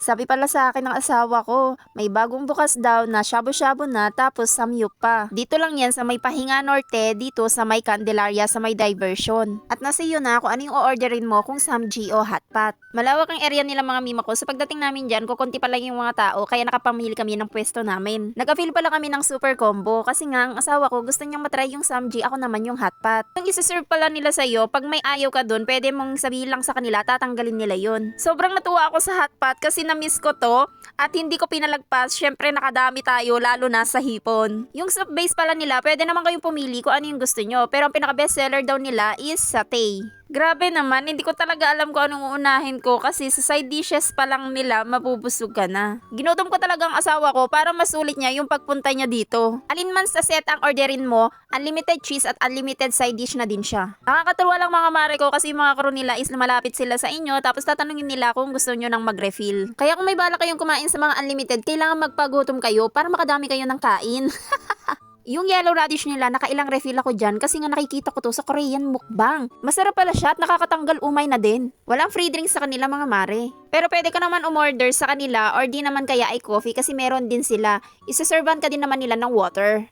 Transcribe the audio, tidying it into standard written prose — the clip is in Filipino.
Sabi pala sa akin ng asawa ko, may bagong bukas daw na shabu-shabu na tapos samyup pa. Dito lang yan sa may Pahinga Norte, dito sa may Candelaria sa may Diversion. At nasa iyo na kung ano yung o-orderin mo kung samji o hotpot. Malawak ang area nila mga mima ko. Sa pagdating namin dyan, kukunti pa lang yung mga tao kaya nakapamili kami ng pwesto namin. Nag-avail pala kami ng super combo kasi nga ang asawa ko gusto niyang matry yung samji, ako naman yung hotpot. Yung isa-serve pala nila sa'yo, pag may ayaw ka dun, pwede mong sabihin lang sa kanila, tatanggalin nila yun. Sobrang natuwa ako sa hotpot kasi na-miss ko to at hindi ko pinalagpas. Syempre nakadami tayo lalo na sa hipon. Yung soup base pala nila, pwede naman kayong pumili kung ano yung gusto nyo. Pero ang pinaka best seller daw nila is satay. Grabe naman, hindi ko talaga alam kung anong uunahin ko kasi sa side dishes pa lang nila mabubusog ka na. Ginutom ko talaga ang asawa ko para masulit niya yung pagpunta niya dito. Alin man sa set ang orderin mo, unlimited cheese at unlimited side dish na din siya. Nakakatuwa lang mga mare ko kasi yung mga crew nila is lumalapit sila sa inyo tapos tatanungin nila kung gusto nyo nang mag-refill. Kaya kung may bala kayong kumain sa mga unlimited, kailangan magpagutom kayo para makadami kayo ng kain. Yung yellow radish nila, nakailang refill ako dyan kasi nga nakikita ko to sa Korean mukbang. Masarap pala siya at nakakatanggal umay na din. Walang free drinks sa kanila mga mare. Pero pwede ka naman umorder sa kanila or di naman kaya ay coffee kasi meron din sila. Isaservan ka din naman nila ng water.